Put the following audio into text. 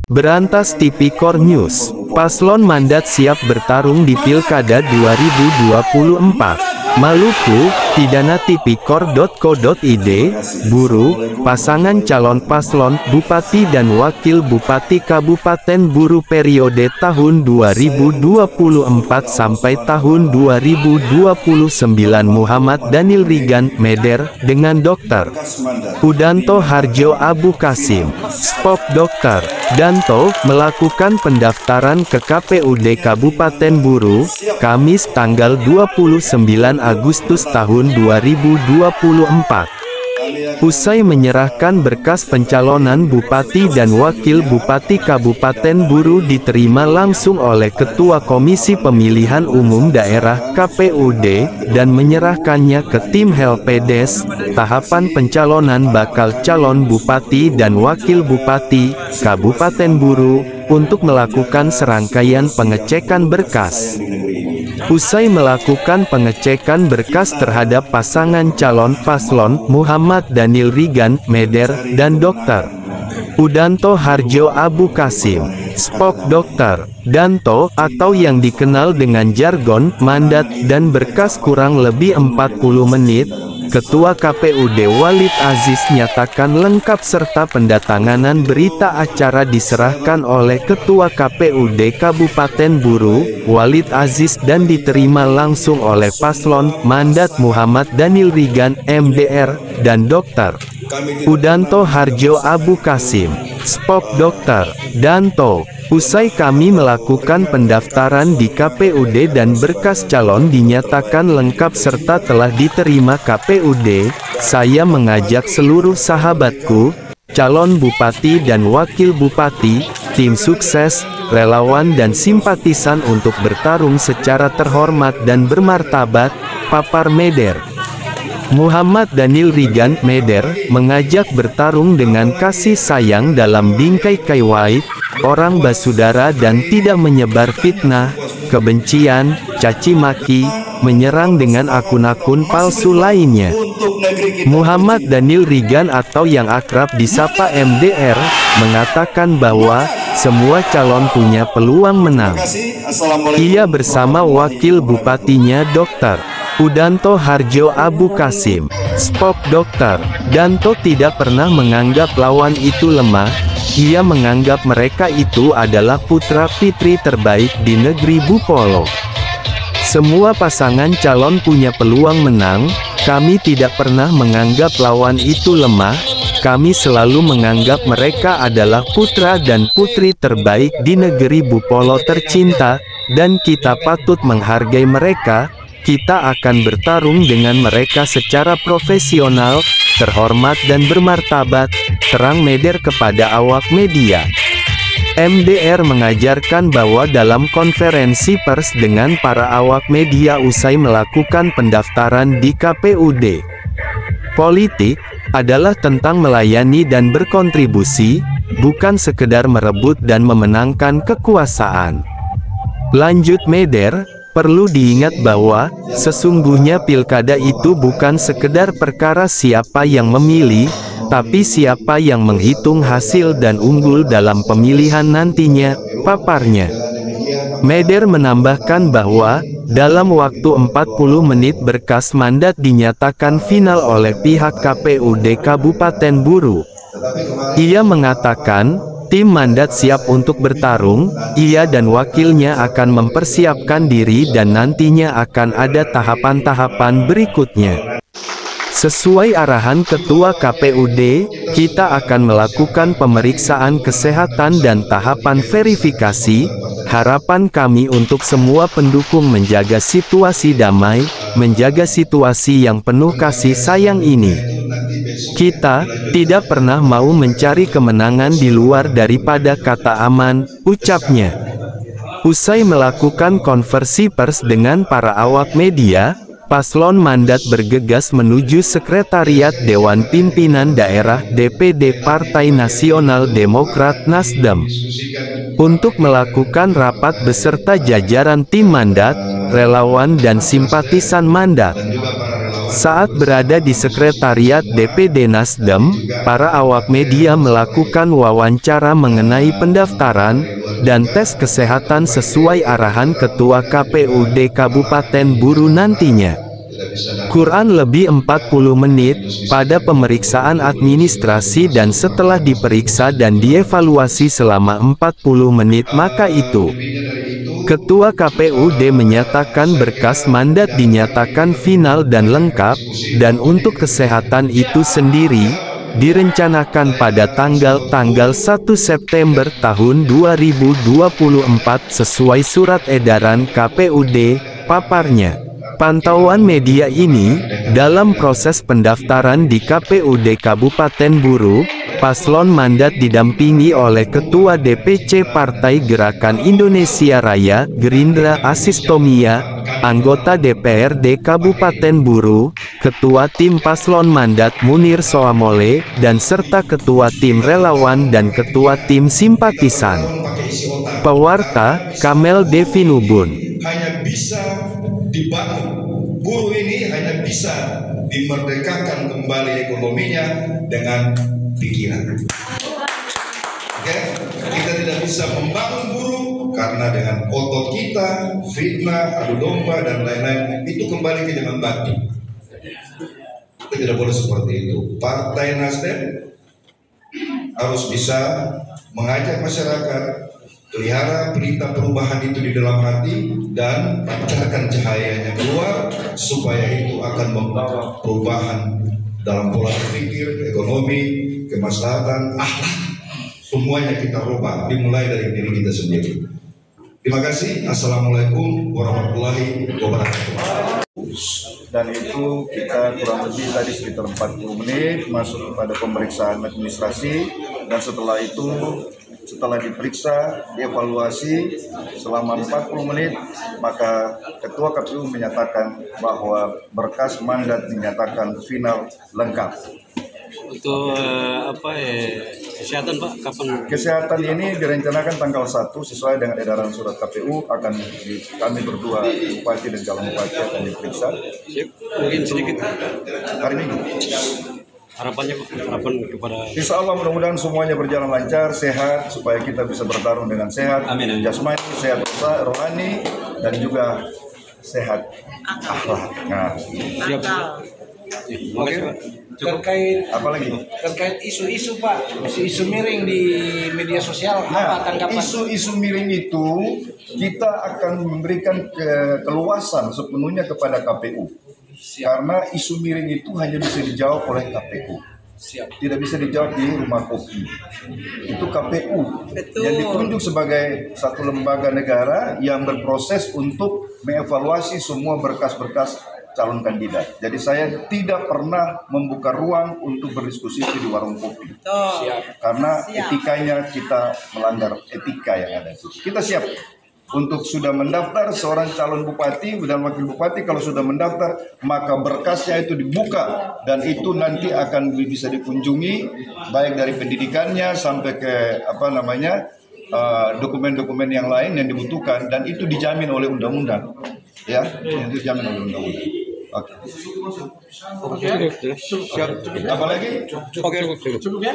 Berantas Tipikor News. Paslon mandat siap bertarung di Pilkada 2024. Maluku, pidana tipikor.co.id, Buru, pasangan calon paslon, Bupati dan Wakil Bupati Kabupaten Buru periode tahun 2024 sampai tahun 2029 Muhammad Daniel Rigan, Meder, dengan Dr. Udanto Harjo Abu Kasim, Spok Dr. Danto, melakukan pendaftaran ke KPUD Kabupaten Buru, Kamis tanggal 29 Agustus tahun 2024. Usai menyerahkan berkas pencalonan Bupati dan Wakil Bupati Kabupaten Buru diterima langsung oleh Ketua Komisi Pemilihan Umum Daerah (KPUD) dan menyerahkannya ke tim Helpedes, tahapan pencalonan bakal calon Bupati dan Wakil Bupati Kabupaten Buru, untuk melakukan serangkaian pengecekan berkas. Usai melakukan pengecekan berkas terhadap pasangan calon paslon Muhammad Daniel Rigan, Meder, dan Dr. Udanto Harjo Abu Kasim, Spok Dr. Danto, atau yang dikenal dengan jargon mandat dan berkas kurang lebih 40 menit, Ketua KPUD Walid Aziz nyatakan lengkap serta pendatanganan berita acara diserahkan oleh Ketua KPUD Kabupaten Buru, Walid Aziz, dan diterima langsung oleh paslon mandat Muhammad Daniel Rigan, MDR, dan Dr. Udanto Harjo Abu Kasim, Spok Dr. Danto. Usai kami melakukan pendaftaran di KPUD dan berkas calon dinyatakan lengkap serta telah diterima KPUD, saya mengajak seluruh sahabatku, calon bupati dan wakil bupati, tim sukses, relawan dan simpatisan untuk bertarung secara terhormat dan bermartabat, papar Meder. Muhammad Daniel Rigan, Meder, mengajak bertarung dengan kasih sayang dalam bingkai kaiwait, orang basudara dan tidak menyebar fitnah, kebencian, caci maki, menyerang dengan akun-akun palsu lainnya. Muhammad Daniel Rigan atau yang akrab disapa MDR, mengatakan bahwa semua calon punya peluang menang. Ia bersama wakil bupatinya Dr. Udanto Harjo Abu Kasim, Spok Dr. Danto tidak pernah menganggap lawan itu lemah. Ia menganggap mereka itu adalah putra-putri terbaik di negeri Bupolo. Semua pasangan calon punya peluang menang, kami tidak pernah menganggap lawan itu lemah, kami selalu menganggap mereka adalah putra dan putri terbaik di negeri Bupolo tercinta, dan kita patut menghargai mereka. Kita akan bertarung dengan mereka secara profesional, terhormat dan bermartabat, terang Meder kepada awak media. MDR mengajarkan bahwa dalam konferensi pers dengan para awak media usai melakukan pendaftaran di KPUD, politik adalah tentang melayani dan berkontribusi, bukan sekedar merebut dan memenangkan kekuasaan. Lanjut Meder, perlu diingat bahwa, sesungguhnya pilkada itu bukan sekedar perkara siapa yang memilih, tapi siapa yang menghitung hasil dan unggul dalam pemilihan nantinya, paparnya. Meder menambahkan bahwa, dalam waktu 40 menit berkas mandat dinyatakan final oleh pihak KPUD Kabupaten Buru. Ia mengatakan, tim mandat siap untuk bertarung, ia dan wakilnya akan mempersiapkan diri dan nantinya akan ada tahapan-tahapan berikutnya. Sesuai arahan Ketua KPUD, kita akan melakukan pemeriksaan kesehatan dan tahapan verifikasi. Harapan kami untuk semua pendukung menjaga situasi damai, menjaga situasi yang penuh kasih sayang ini. Kita tidak pernah mau mencari kemenangan di luar daripada kata aman, ucapnya. Usai melakukan konversi pers dengan para awak media, paslon mandat bergegas menuju Sekretariat Dewan Pimpinan Daerah DPD Partai Nasional Demokrat Nasdem untuk melakukan rapat beserta jajaran tim mandat, relawan dan simpatisan mandat. Saat berada di sekretariat DPD Nasdem, para awak media melakukan wawancara mengenai pendaftaran dan tes kesehatan sesuai arahan Ketua KPUD Kabupaten Buru nantinya. Kurang lebih 40 menit, pada pemeriksaan administrasi dan setelah diperiksa dan dievaluasi selama 40 menit maka itu. Ketua KPUD menyatakan berkas mandat dinyatakan final dan lengkap, dan untuk kesehatan itu sendiri, direncanakan pada tanggal 1 September tahun 2024 sesuai surat edaran KPUD, paparnya. Pantauan media ini, dalam proses pendaftaran di KPUD Kabupaten Buru, paslon mandat didampingi oleh Ketua DPC Partai Gerakan Indonesia Raya Gerindra Asis Tomia, anggota DPRD Kabupaten Buru, Ketua Tim Paslon Mandat Munir Soamole, dan serta Ketua Tim Relawan dan Ketua Tim Simpatisan. Pewarta, Kamel Devinubun. Hanya bisa dibangun, buruh ini hanya bisa dimerdekakan kembali ekonominya dengan pikiran. Oke? Kita tidak bisa membangun buruh karena dengan otot kita, fitnah, adu domba dan lain-lain, itu kembali ke zaman batu. Kita tidak boleh seperti itu. Partai Nasdem harus bisa mengajak masyarakat, pelihara berita perubahan itu di dalam hati dan pancarkan cahayanya keluar supaya itu akan membawa perubahan dalam pola berpikir, ekonomi, kemaslahatan, akhlak. Semuanya kita rubah, dimulai dari diri kita sendiri. Terima kasih. Assalamualaikum warahmatullahi wabarakatuh. Dan itu kita kurang lebih tadi sekitar 40 menit masuk kepada pemeriksaan administrasi, dan setelah itu setelah diperiksa, dievaluasi selama 40 menit, maka Ketua KPU menyatakan bahwa berkas mandat dinyatakan final lengkap. Untuk kesehatan Pak, kapan? Kesehatan ini direncanakan tanggal 1 sesuai dengan edaran surat KPU, kami berdua bupati dan calon bupati akan diperiksa. Siap. Mungkin sedikit Hari Minggu. harapannya Pak, harapan kepada Insya Allah mudah-mudahan semuanya berjalan lancar, sehat, supaya kita bisa bertarung dengan sehat, Amin. jasmani, sehat rohani, dan juga sehat akhlak. Nah, siap. Makasih Pak. Cukup. Terkait isu-isu Pak, isu miring di media sosial, apa tanggapan? Isu-isu miring itu kita akan memberikan keluasan sepenuhnya kepada KPU. Karena isu miring itu hanya bisa dijawab oleh KPU. Tidak bisa dijawab di rumah kopi. Itu KPU. Betul. Yang ditunjuk sebagai satu lembaga negara yang berproses untuk mengevaluasi semua berkas-berkas calon kandidat. Jadi saya tidak pernah membuka ruang untuk berdiskusi di warung kopi. Karena etikanya kita melanggar etika yang ada. Kita siap untuk sudah mendaftar seorang calon bupati dan wakil bupati. Kalau sudah mendaftar, maka berkasnya itu dibuka dan itu nanti akan bisa dikunjungi baik dari pendidikannya sampai ke dokumen-dokumen yang lain yang dibutuhkan, dan itu dijamin oleh undang-undang. Ya, itu dijamin oleh undang-undang. Oke. Siap. Apa lagi? Oke, cukup ya.